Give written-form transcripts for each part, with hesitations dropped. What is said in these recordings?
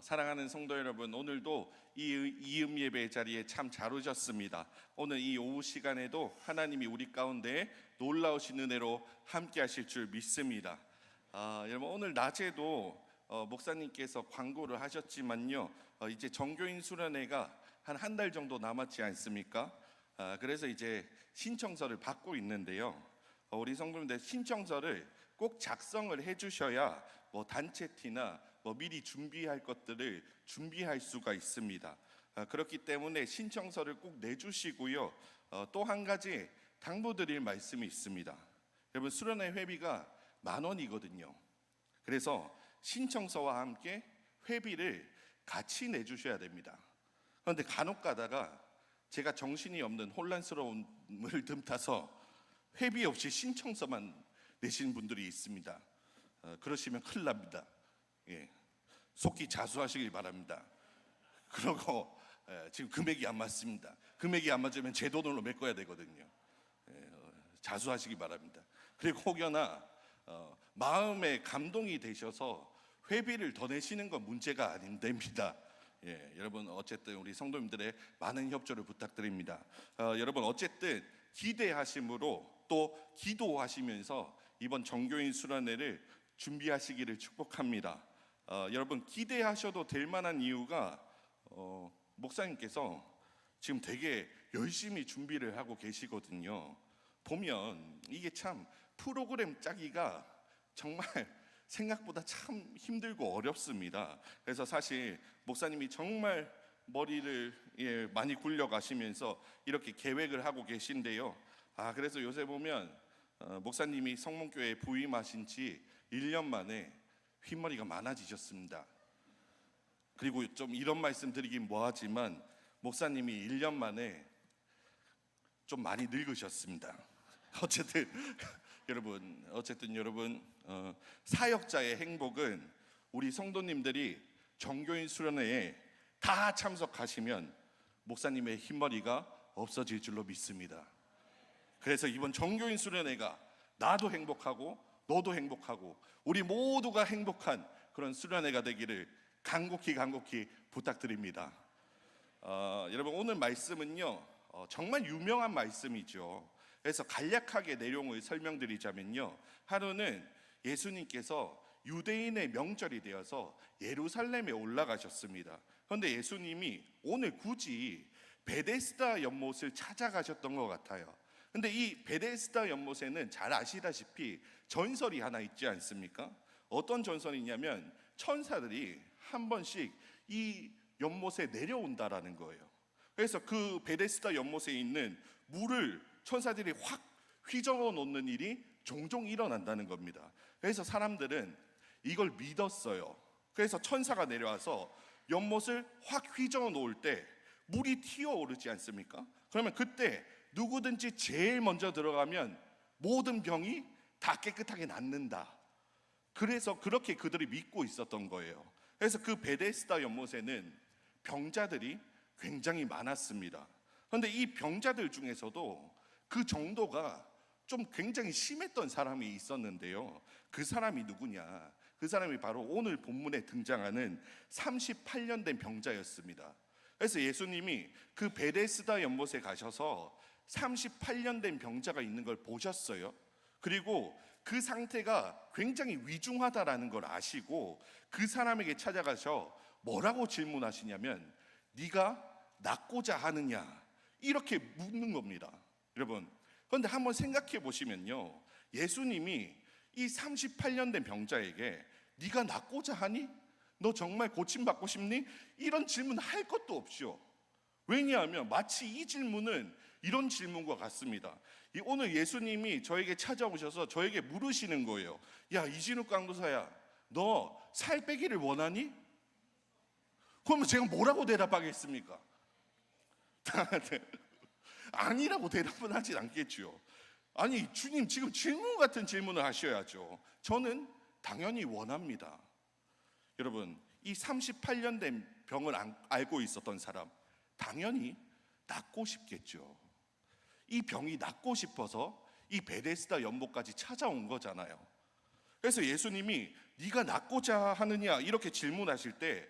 사랑하는 성도 여러분, 오늘도 이 이음 예배 자리에 참 잘 오셨습니다. 오늘 이 오후 시간에도 하나님이 우리 가운데 놀라우신 은혜로 함께 하실 줄 믿습니다. 여러분, 오늘 낮에도 목사님께서 광고를 하셨지만요, 이제 정교인 수련회가 한 달 정도 남았지 않습니까? 그래서 이제 신청서를 받고 있는데요, 우리 성도님들 신청서를 꼭 작성을 해주셔야 단체 티나 미리 준비할 것들을 준비할 수가 있습니다. 그렇기 때문에 신청서를 꼭 내주시고요. 또 한 가지 당부드릴 말씀이 있습니다. 여러분, 수련회 회비가 10,000원이거든요. 그래서 신청서와 함께 회비를 같이 내주셔야 됩니다. 그런데 간혹 가다가 제가 정신이 없는 혼란스러움을 틈타서 회비 없이 신청서만 내시는 분들이 있습니다. 그러시면 큰일 납니다. 속히 자수하시길 바랍니다. 그러고 지금 금액이 안 맞습니다. 금액이 안 맞으면 제 돈으로 메꿔야 되거든요. 자수하시기 바랍니다. 그리고 혹여나 마음에 감동이 되셔서 회비를 더 내시는 건 문제가 안 됩니다. 여러분, 어쨌든 우리 성도님들의 많은 협조를 부탁드립니다. 여러분, 어쨌든 기대하심으로 또 기도하시면서 이번 정교인 수련회를 준비하시기를 축복합니다. 여러분, 기대하셔도 될 만한 이유가 목사님께서 지금 되게 열심히 준비를 하고 계시거든요. 보면 이게 참 프로그램 짜기가 정말 생각보다 참 힘들고 어렵습니다. 그래서 사실 목사님이 정말 머리를 많이 굴려 가시면서 이렇게 계획을 하고 계신데요. 그래서 요새 보면 목사님이 성문교회에 부임하신 지 1년 만에 흰머리가 많아지셨습니다. 그리고 좀 이런 말씀 드리긴 뭐하지만 목사님이 1년 만에 좀 많이 늙으셨습니다. 어쨌든 여러분, 사역자의 행복은 우리 성도님들이 정교인 수련회에 다 참석하시면 목사님의 흰머리가 없어질 줄로 믿습니다. 그래서 이번 정교인 수련회가 나도 행복하고 너도 행복하고 우리 모두가 행복한 그런 수련회가 되기를 간곡히 부탁드립니다. 여러분, 오늘 말씀은요, 정말 유명한 말씀이죠. 그래서 간략하게 내용을 설명드리자면요, 하루는 예수님께서 유대인의 명절이 되어서 예루살렘에 올라가셨습니다. 그런데 예수님이 오늘 굳이 베데스다 연못을 찾아가셨던 것 같아요. 근데 이 베데스다 연못에는 잘 아시다시피 전설이 하나 있지 않습니까? 어떤 전설이냐면 천사들이 한 번씩 이 연못에 내려온다라는 거예요. 그래서 그 베데스다 연못에 있는 물을 천사들이 확 휘저어 놓는 일이 종종 일어난다는 겁니다. 그래서 사람들은 이걸 믿었어요. 그래서 천사가 내려와서 연못을 확 휘저어 놓을 때 물이 튀어오르지 않습니까? 그러면 그때 누구든지 제일 먼저 들어가면 모든 병이 다 깨끗하게 낫는다. 그래서 그렇게 그들이 믿고 있었던 거예요. 그래서 그 베데스다 연못에는 병자들이 굉장히 많았습니다. 그런데 이 병자들 중에서도 그 정도가 좀 굉장히 심했던 사람이 있었는데요. 그 사람이 누구냐? 그 사람이 바로 오늘 본문에 등장하는 38년 된 병자였습니다. 그래서 예수님이 그 베데스다 연못에 가셔서 38년 된 병자가 있는 걸 보셨어요. 그리고 그 상태가 굉장히 위중하다라는 걸 아시고 그 사람에게 찾아가서 뭐라고 질문하시냐면, 네가 낫고자 하느냐? 이렇게 묻는 겁니다. 여러분, 그런데 한번 생각해 보시면요, 예수님이 이 38년 된 병자에게 네가 낫고자 하니? 너 정말 고침받고 싶니? 이런 질문 할 것도 없죠. 왜냐하면 마치 이 질문은 이런 질문과 같습니다. 오늘 예수님이 저에게 찾아오셔서 저에게 물으시는 거예요. 야, 이진욱 강도사야, 너 살 빼기를 원하니? 그러면 제가 뭐라고 대답하겠습니까? 아니라고 대답은 하진 않겠죠. 아니, 주님, 지금 질문 같은 질문을 하셔야죠. 저는 당연히 원합니다. 여러분, 이 38년 된 병을 앓고 있었던 사람, 당연히 낫고 싶겠죠. 이 병이 낫고 싶어서 이 베데스다 연못까지 찾아온 거잖아요. 그래서 예수님이 네가 낫고자 하느냐 이렇게 질문하실 때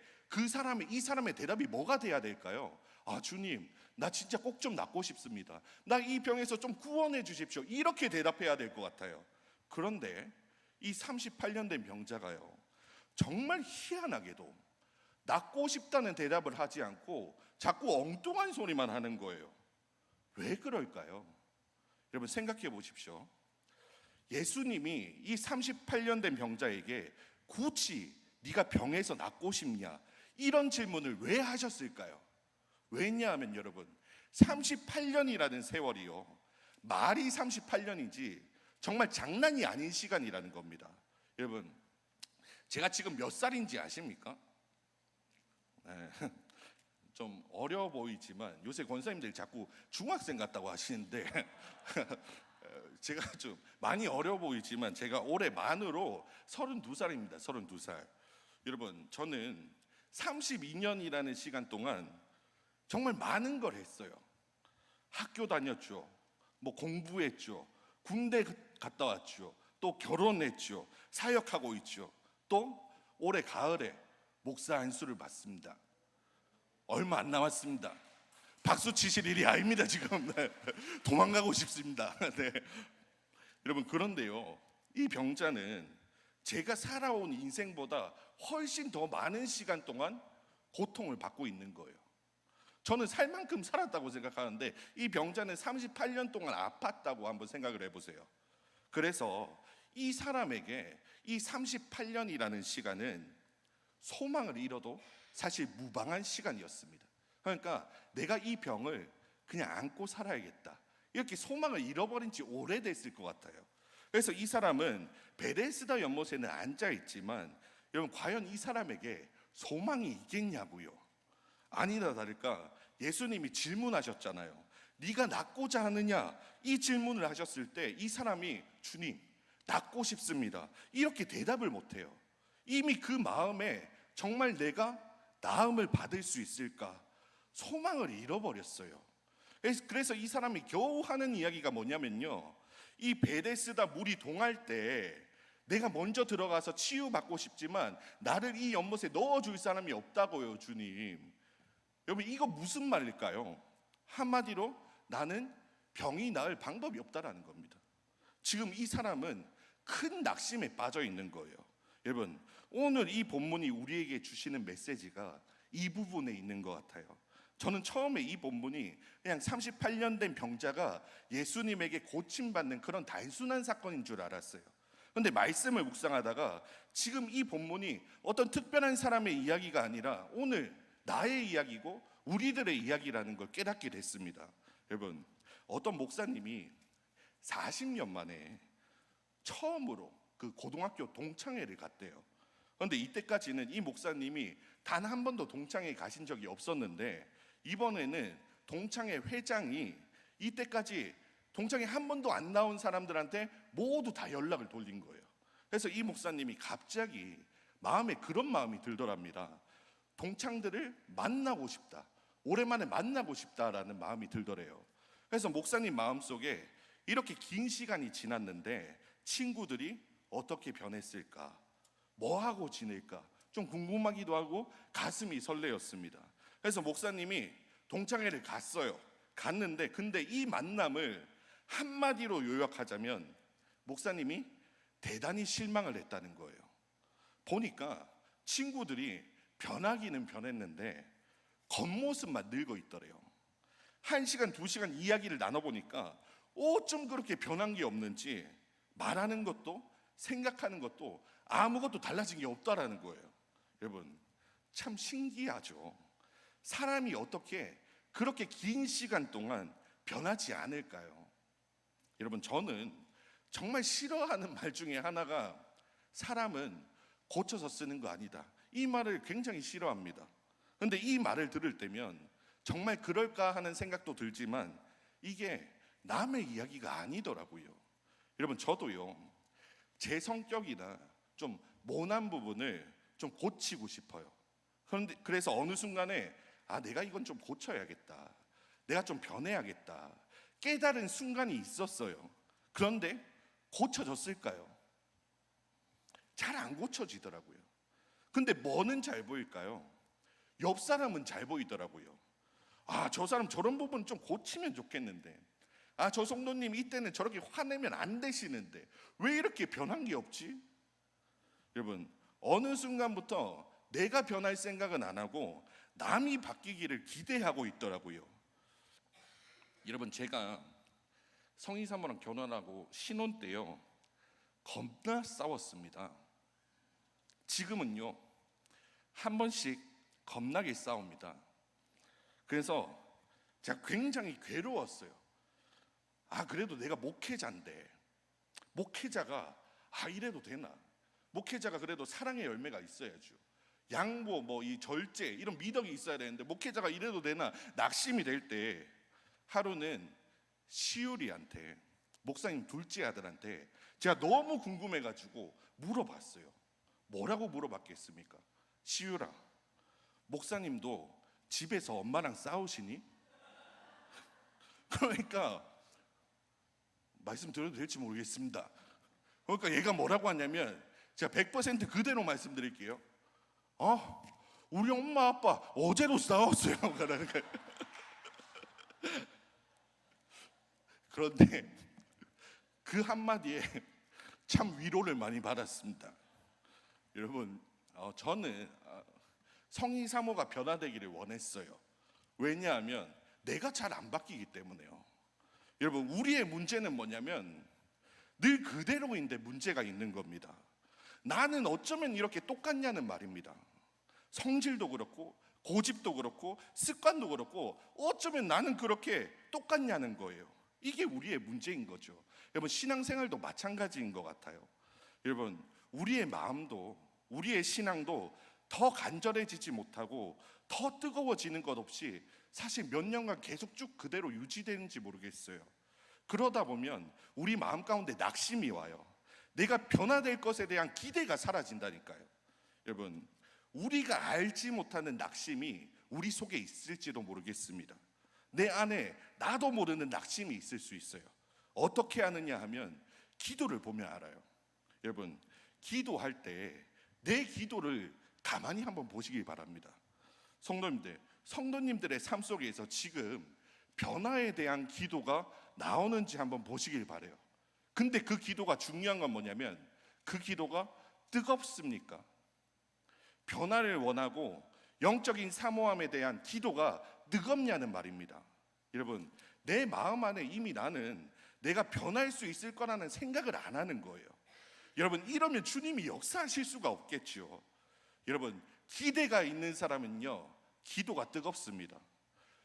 이 사람의 대답이 뭐가 돼야 될까요? 아, 주님, 나 진짜 꼭 좀 낫고 싶습니다. 나 이 병에서 좀 구원해 주십시오. 이렇게 대답해야 될 것 같아요. 그런데 이 38년 된 병자가요, 정말 희한하게도 낫고 싶다는 대답을 하지 않고 자꾸 엉뚱한 소리만 하는 거예요. 왜 그럴까요? 여러분 생각해 보십시오. 예수님이 이 38년 된 병자에게 굳이 네가 병에서 낫고 싶냐 이런 질문을 왜 하셨을까요? 왜냐하면 여러분 38년이라는 세월이요, 말이 38년이지 정말 장난이 아닌 시간이라는 겁니다. 여러분, 제가 지금 몇 살인지 아십니까? 네, 좀 어려 보이지만 요새 권사님들 자꾸 중학생 같다고 하시는데 제가 좀 많이 어려 보이지만 제가 올해 만으로 32살입니다. 32살. 여러분, 저는 32년이라는 시간 동안 정말 많은 걸 했어요. 학교 다녔죠. 뭐 공부했죠. 군대 갔다 왔죠. 또 결혼했죠. 사역하고 있죠. 또 올해 가을에 목사 안수를 받습니다. 얼마 안 남았습니다. 박수 치실 일이 아닙니다 지금. 네. 도망가고 싶습니다. 네. 여러분, 그런데요, 이 병자는 제가 살아온 인생보다 훨씬 더 많은 시간 동안 고통을 받고 있는 거예요. 저는 살 만큼 살았다고 생각하는데 이 병자는 38년 동안 아팠다고 한번 생각을 해보세요. 그래서 이 사람에게 이 38년이라는 시간은 소망을 잃어도 사실 무방한 시간이었습니다. 그러니까 내가 이 병을 그냥 안고 살아야겠다, 이렇게 소망을 잃어버린 지 오래됐을 것 같아요. 그래서 이 사람은 베데스다 연못에는 앉아 있지만 여러분, 과연 이 사람에게 소망이 있겠냐고요? 아니다 다를까 예수님이 질문하셨잖아요. 네가 낫고자 하느냐, 이 질문을 하셨을 때 이 사람이 주님, 낫고 싶습니다, 이렇게 대답을 못해요. 이미 그 마음에 정말 내가 나음을 받을 수 있을까 소망을 잃어버렸어요. 그래서 이 사람이 겨우 하는 이야기가 뭐냐면요, 이 베데스다 물이 동할 때 내가 먼저 들어가서 치유받고 싶지만 나를 이 연못에 넣어줄 사람이 없다고요, 주님. 여러분, 이거 무슨 말일까요? 한마디로 나는 병이 나을 방법이 없다라는 겁니다. 지금 이 사람은 큰 낙심에 빠져 있는 거예요. 여러분, 오늘 이 본문이 우리에게 주시는 메시지가 이 부분에 있는 것 같아요. 저는 처음에 이 본문이 그냥 38년 된 병자가 예수님에게 고침받는 그런 단순한 사건인 줄 알았어요. 그런데 말씀을 묵상하다가 지금 이 본문이 어떤 특별한 사람의 이야기가 아니라 오늘 나의 이야기고 우리들의 이야기라는 걸 깨닫게 됐습니다. 여러분, 어떤 목사님이 40년 만에 처음으로 그 고등학교 동창회를 갔대요. 그런데 이때까지는 이 목사님이 단 한 번도 동창회 가신 적이 없었는데 이번에는 동창회 회장이 이때까지 동창회 한 번도 안 나온 사람들한테 모두 다 연락을 돌린 거예요. 그래서 이 목사님이 갑자기 마음에 그런 마음이 들더랍니다. 동창들을 만나고 싶다, 오랜만에 만나고 싶다라는 마음이 들더래요. 그래서 목사님 마음속에 이렇게 긴 시간이 지났는데 친구들이 어떻게 변했을까, 뭐 하고 지낼까 좀 궁금하기도 하고 가슴이 설레었습니다. 그래서 목사님이 동창회를 갔는데 근데 이 만남을 한마디로 요약하자면 목사님이 대단히 실망을 했다는 거예요. 보니까 친구들이 변하기는 변했는데 겉모습만 늙어 있더래요. 1시간, 2시간 이야기를 나눠보니까 어쩜 그렇게 변한 게 없는지 말하는 것도 생각하는 것도 아무것도 달라진 게 없다라는 거예요. 여러분, 참 신기하죠. 사람이 어떻게 그렇게 긴 시간 동안 변하지 않을까요? 여러분, 저는 정말 싫어하는 말 중에 하나가 사람은 고쳐서 쓰는 거 아니다, 이 말을 굉장히 싫어합니다. 그런데 이 말을 들을 때면 정말 그럴까 하는 생각도 들지만 이게 남의 이야기가 아니더라고요. 여러분, 저도요, 제 성격이나 좀 모난 부분을 좀 고치고 싶어요. 그런데 그래서 어느 순간에 내가 이건 좀 고쳐야겠다, 내가 좀 변해야겠다 깨달은 순간이 있었어요. 그런데 고쳐졌을까요? 잘 안 고쳐지더라고요. 근데 뭐는 잘 보일까요? 옆 사람은 잘 보이더라고요. 아, 저 사람 저런 부분 좀 고치면 좋겠는데, 아, 저 성도님 이때는 저렇게 화내면 안 되시는데 왜 이렇게 변한 게 없지? 여러분, 어느 순간부터 내가 변할 생각은 안 하고 남이 바뀌기를 기대하고 있더라고요. 여러분, 제가 성희사모랑 결혼하고 신혼 때요, 겁나 싸웠습니다. 지금은요, 한 번씩 겁나게 싸웁니다. 그래서 제가 굉장히 괴로웠어요. 아, 그래도 내가 목회자인데, 목회자가 이래도 되나? 목회자가 그래도 사랑의 열매가 있어야죠. 양보, 이 절제, 이런 미덕이 있어야 되는데 목회자가 이래도 되나? 낙심이 될 때 하루는 시우리한테, 목사님 둘째 아들한테 제가 너무 궁금해가지고 물어봤어요. 뭐라고 물어봤겠습니까? 시우라, 목사님도 집에서 엄마랑 싸우시니? 그러니까 말씀드려도 될지 모르겠습니다. 그러니까 얘가 뭐라고 하냐면, 제가 100% 그대로 말씀드릴게요. 우리 엄마 아빠 어제도 싸웠어요. 그러니까 그런데 그 한마디에 참 위로를 많이 받았습니다. 여러분, 저는 성희사모가 변화되기를 원했어요. 왜냐하면 내가 잘 안 바뀌기 때문에요. 여러분, 우리의 문제는 뭐냐면 늘 그대로인데 문제가 있는 겁니다. 나는 어쩌면 이렇게 똑같냐는 말입니다. 성질도 그렇고 고집도 그렇고 습관도 그렇고 어쩌면 나는 그렇게 똑같냐는 거예요. 이게 우리의 문제인 거죠. 여러분, 신앙생활도 마찬가지인 것 같아요. 여러분, 우리의 마음도, 우리의 신앙도 더 간절해지지 못하고 더 뜨거워지는 것 없이 사실 몇 년간 계속 쭉 그대로 유지되는지 모르겠어요. 그러다 보면 우리 마음 가운데 낙심이 와요. 내가 변화될 것에 대한 기대가 사라진다니까요. 여러분, 우리가 알지 못하는 낙심이 우리 속에 있을지도 모르겠습니다. 내 안에 나도 모르는 낙심이 있을 수 있어요. 어떻게 아느냐 하면 기도를 보면 알아요. 여러분, 기도할 때 내 기도를 가만히 한번 보시길 바랍니다. 성도님들의 삶 속에서 지금 변화에 대한 기도가 나오는지 한번 보시길 바라요. 근데 그 기도가 중요한 건 뭐냐면, 그 기도가 뜨겁습니까? 변화를 원하고 영적인 사모함에 대한 기도가 뜨겁냐는 말입니다. 여러분, 내 마음 안에 이미 나는 내가 변할 수 있을 거라는 생각을 안 하는 거예요. 여러분, 이러면 주님이 역사하실 수가 없겠죠. 여러분, 기대가 있는 사람은요, 기도가 뜨겁습니다.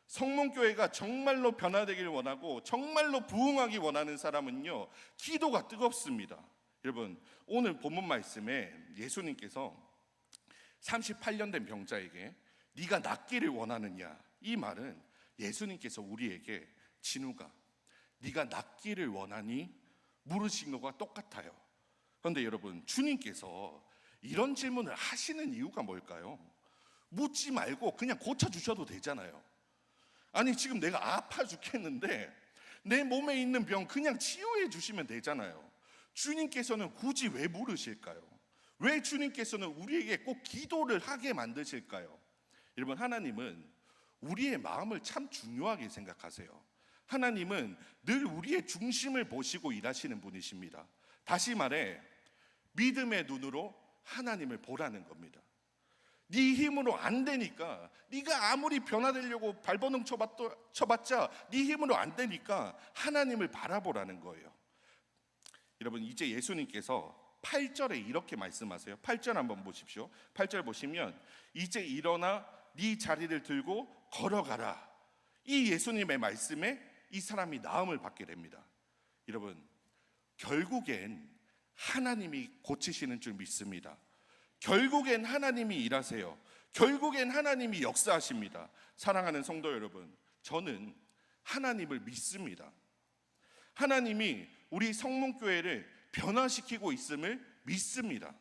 성문교회가 정말로 변화되길 원하고 정말로 부흥하기 원하는 사람은요, 기도가 뜨겁습니다. 여러분, 오늘 본문 말씀에 예수님께서 38년 된 병자에게 네가 낫기를 원하느냐, 이 말은 예수님께서 우리에게 진우가 네가 낫기를 원하니 물으신 것과 똑같아요. 그런데 여러분, 주님께서 이런 질문을 하시는 이유가 뭘까요? 묻지 말고 그냥 고쳐주셔도 되잖아요. 아니, 지금 내가 아파 죽겠는데 내 몸에 있는 병 그냥 치유해 주시면 되잖아요. 주님께서는 굳이 왜 물으실까요? 왜 주님께서는 우리에게 꼭 기도를 하게 만드실까요? 여러분, 하나님은 우리의 마음을 참 중요하게 생각하세요. 하나님은 늘 우리의 중심을 보시고 일하시는 분이십니다. 다시 말해, 믿음의 눈으로 하나님을 보라는 겁니다. 네 힘으로 안 되니까, 네가 아무리 변화되려고 발버둥 쳐봤자 네 힘으로 안 되니까 하나님을 바라보라는 거예요. 여러분, 이제 예수님께서 8절에 이렇게 말씀하세요. 8절 한번 보십시오. 8절 보시면 이제 일어나 네 자리를 들고 걸어가라. 이 예수님의 말씀에 이 사람이 나음을 받게 됩니다. 여러분, 결국엔 하나님이 고치시는 줄 믿습니다. 결국엔 하나님이 일하세요. 결국엔 하나님이 역사하십니다. 사랑하는 성도 여러분, 저는 하나님을 믿습니다. 하나님이 우리 성문교회를 변화시키고 있음을 믿습니다.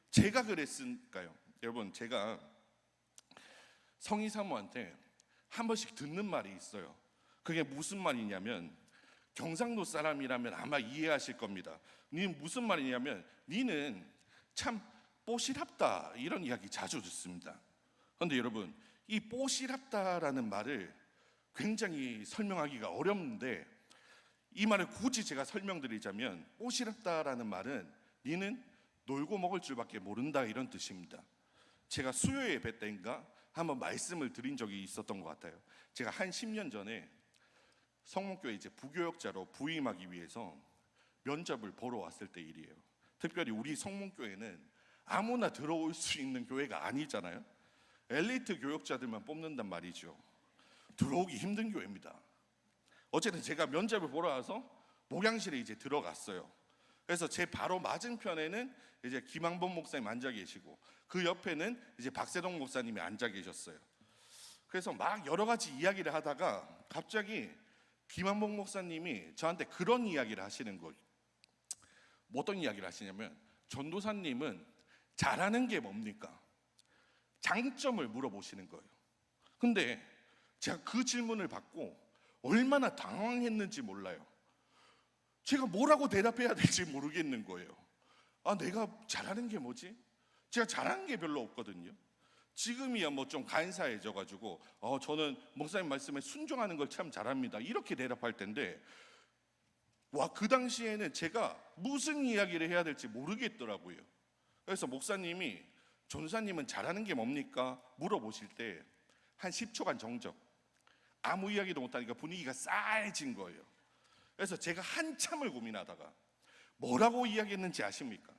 제가 그랬을까요? 여러분, 제가 성희사모한테 한 번씩 듣는 말이 있어요. 그게 무슨 말이냐면, 경상도 사람이라면 아마 이해하실 겁니다. 니는 무슨 말이냐면, 니는 참 뽀시랍다, 이런 이야기 자주 듣습니다. 그런데 여러분, 이 뽀시랍다라는 말을 굉장히 설명하기가 어렵는데, 이 말을 굳이 제가 설명드리자면, 뽀시랍다라는 말은 니는 놀고 먹을 줄밖에 모른다, 이런 뜻입니다. 제가 수요예배 배 때인가 한번 말씀을 드린 적이 있었던 것 같아요. 제가 한 10년 전에 성문교회 이제 부교역자로 부임하기 위해서 면접을 보러 왔을 때 일이에요. 특별히 우리 성문교회는 아무나 들어올 수 있는 교회가 아니잖아요. 엘리트 교역자들만 뽑는단 말이죠. 들어오기 힘든 교회입니다. 어쨌든 제가 면접을 보러 와서 목양실에 이제 들어갔어요. 그래서 제 바로 맞은편에는 이제 김항범 목사님 앉아 계시고, 그 옆에는 이제 박세동 목사님이 앉아 계셨어요. 그래서 막 여러 가지 이야기를 하다가 갑자기 김항범 목사님이 저한테 그런 이야기를 하시는 거예요. 어떤 이야기를 하시냐면, 전도사님은 잘하는 게 뭡니까? 장점을 물어보시는 거예요. 근데 제가 그 질문을 받고 얼마나 당황했는지 몰라요. 제가 뭐라고 대답해야 될지 모르겠는 거예요. 내가 잘하는 게 뭐지? 제가 잘하는 게 별로 없거든요. 지금이야 뭐 좀 간사해져 가지고 저는 목사님 말씀에 순종하는 걸 참 잘합니다, 이렇게 대답할 텐데, 그 당시에는 제가 무슨 이야기를 해야 될지 모르겠더라고요. 그래서 목사님이 전사님은 잘하는 게 뭡니까? 물어보실 때 한 10초간 정적, 아무 이야기도 못하니까 분위기가 싸해진 거예요. 그래서 제가 한참을 고민하다가 뭐라고 이야기했는지 아십니까?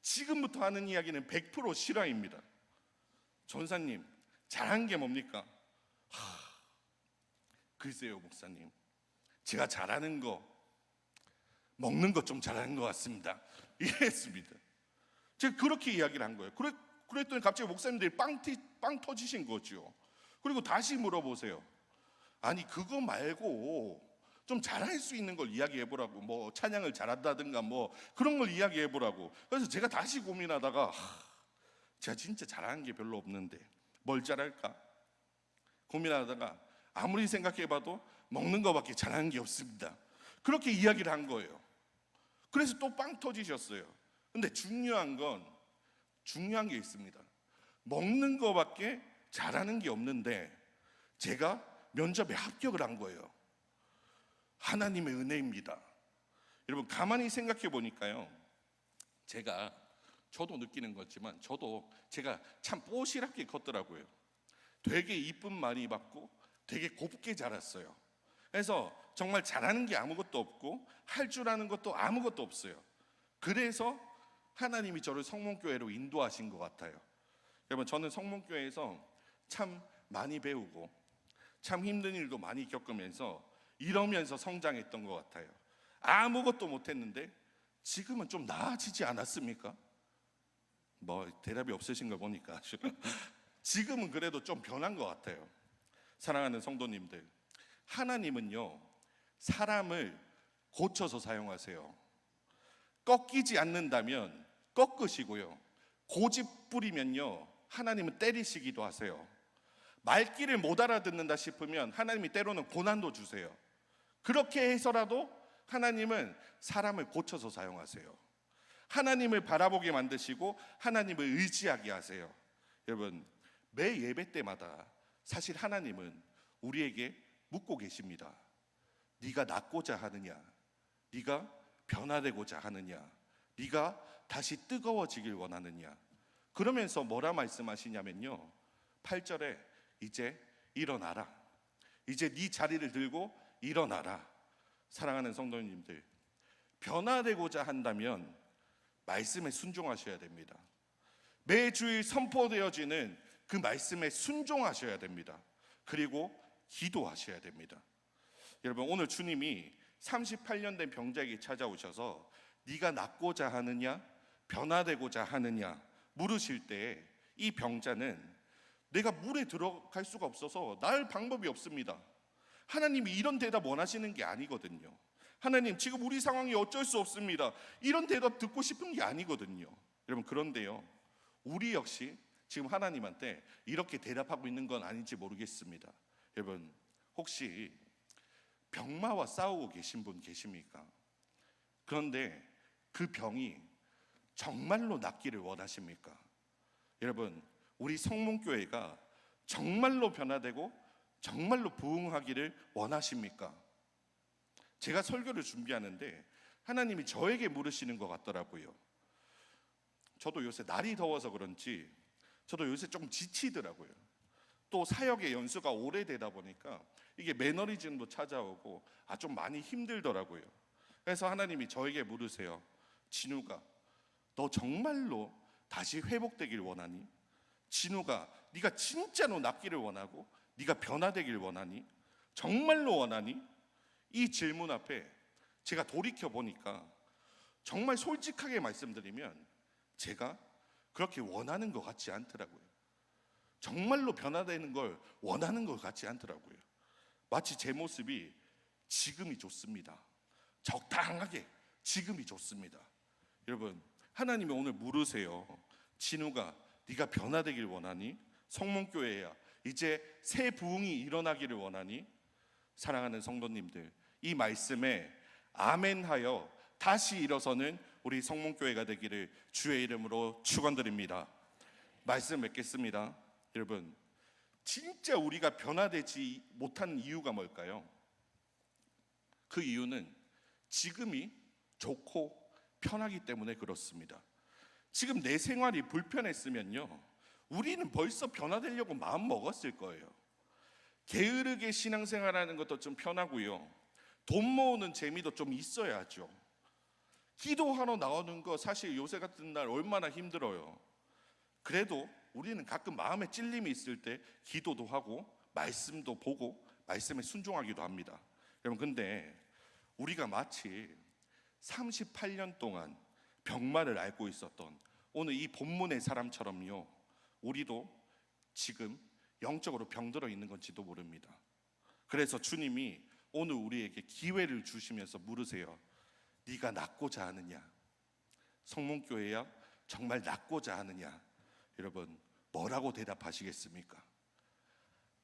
지금부터 하는 이야기는 100% 실화입니다. 전사님, 잘한 게 뭡니까? 글쎄요 목사님, 제가 잘하는 거 먹는 거 좀 잘하는 것 같습니다, 이랬습니다. 제가 그렇게 이야기를 한 거예요. 그랬더니 갑자기 목사님들이 빵 터지신 거죠. 그리고 다시 물어보세요. 아니 그거 말고 좀 잘할 수 있는 걸 이야기해보라고, 뭐 찬양을 잘한다든가 뭐 그런 걸 이야기해보라고. 그래서 제가 다시 고민하다가 제가 진짜 잘하는 게 별로 없는데 뭘 잘할까 고민하다가 아무리 생각해봐도 먹는 거밖에 잘하는 게 없습니다, 그렇게 이야기를 한 거예요. 그래서 또 빵 터지셨어요. 근데 중요한 게 있습니다. 먹는 거밖에 잘하는 게 없는데 제가 면접에 합격을 한 거예요. 하나님의 은혜입니다. 여러분 가만히 생각해 보니까요, 저도 느끼는 거지만 제가 참 뽀시랍게 컸더라고요. 되게 이쁜 많이 받고 되게 곱게 자랐어요. 그래서 정말 잘하는 게 아무것도 없고 할 줄 아는 것도 아무것도 없어요. 그래서 하나님이 저를 성문교회로 인도하신 것 같아요. 여러분 저는 성문교회에서 참 많이 배우고 참 힘든 일도 많이 겪으면서 이러면서 성장했던 것 같아요. 아무것도 못했는데 지금은 좀 나아지지 않았습니까? 뭐 대답이 없으신 거 보니까 지금은 그래도 좀 변한 것 같아요. 사랑하는 성도님들, 하나님은요 사람을 고쳐서 사용하세요. 꺾이지 않는다면 꺾으시고요, 고집 부리면요 하나님은 때리시기도 하세요. 말귀를 못 알아듣는다 싶으면 하나님이 때로는 고난도 주세요. 그렇게 해서라도 하나님은 사람을 고쳐서 사용하세요. 하나님을 바라보게 만드시고 하나님을 의지하게 하세요. 여러분 매 예배 때마다 사실 하나님은 우리에게 묻고 계십니다. 네가 낫고자 하느냐? 네가 변화되고자 하느냐? 네가 다시 뜨거워지길 원하느냐? 그러면서 뭐라 말씀하시냐면요, 8절에 이제 일어나라. 이제 네 자리를 들고 일어나라. 사랑하는 성도님들, 변화되고자 한다면 말씀에 순종하셔야 됩니다. 매주일 선포되어지는 그 말씀에 순종하셔야 됩니다. 그리고 기도하셔야 됩니다. 여러분 오늘 주님이 38년 된 병자에게 찾아오셔서 네가 낫고자 하느냐 변화되고자 하느냐 물으실 때 이 병자는 내가 물에 들어갈 수가 없어서 날 방법이 없습니다. 하나님이 이런 대답 원하시는 게 아니거든요. 하나님 지금 우리 상황이 어쩔 수 없습니다, 이런 대답 듣고 싶은 게 아니거든요. 여러분 그런데요, 우리 역시 지금 하나님한테 이렇게 대답하고 있는 건 아닌지 모르겠습니다. 여러분 혹시 병마와 싸우고 계신 분 계십니까? 그런데 그 병이 정말로 낫기를 원하십니까? 여러분 우리 성문교회가 정말로 변화되고 정말로 부흥하기를 원하십니까? 제가 설교를 준비하는데 하나님이 저에게 물으시는 것 같더라고요. 저도 요새 날이 더워서 그런지 저도 요새 좀 지치더라고요. 또 사역의 연수가 오래되다 보니까 이게 매너리즘도 찾아오고 좀 많이 힘들더라고요. 그래서 하나님이 저에게 물으세요. 진우가, 너 정말로 다시 회복되길 원하니? 진우가, 네가 진짜로 낫기를 원하고 네가 변화되길 원하니? 정말로 원하니? 이 질문 앞에 제가 돌이켜 보니까 정말 솔직하게 말씀드리면 제가 그렇게 원하는 것 같지 않더라고요. 정말로 변화되는 걸 원하는 것 같지 않더라고요. 마치 제 모습이 지금이 좋습니다. 적당하게 지금이 좋습니다. 여러분, 하나님이 오늘 물으세요. 진우가, 네가 변화되길 원하니? 성문교회야, 이제 새 부흥이 일어나기를 원하니? 사랑하는 성도님들, 이 말씀에 아멘하여 다시 일어서는 우리 성문교회가 되기를 주의 이름으로 축원드립니다. 말씀 맺겠습니다. 여러분, 진짜 우리가 변화되지 못한 이유가 뭘까요? 그 이유는 지금이 좋고 편하기 때문에 그렇습니다. 지금 내 생활이 불편했으면요, 우리는 벌써 변화되려고 마음 먹었을 거예요. 게으르게 신앙생활하는 것도 좀 편하고요, 돈 모으는 재미도 좀 있어야죠. 기도하러 나오는 거 사실 요새 같은 날 얼마나 힘들어요. 그래도 우리는 가끔 마음에 찔림이 있을 때 기도도 하고 말씀도 보고 말씀에 순종하기도 합니다. 여러분, 근데 우리가 마치 38년 동안 병마를 앓고 있었던 오늘 이 본문의 사람처럼요, 우리도 지금 영적으로 병들어 있는 건지도 모릅니다. 그래서 주님이 오늘 우리에게 기회를 주시면서 물으세요. 네가 낫고자 하느냐? 성문교회야, 정말 낫고자 하느냐? 여러분, 뭐라고 대답하시겠습니까?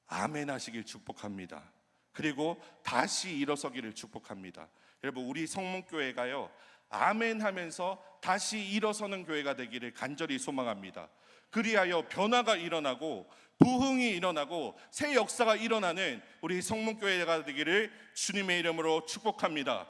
아멘 하시길 축복합니다. 그리고 다시 일어서기를 축복합니다. 여러분, 우리 성문교회가요, 아멘 하면서 다시 일어서는 교회가 되기를 간절히 소망합니다. 그리하여 변화가 일어나고 부흥이 일어나고 새 역사가 일어나는 우리 성문교회가 되기를 주님의 이름으로 축복합니다.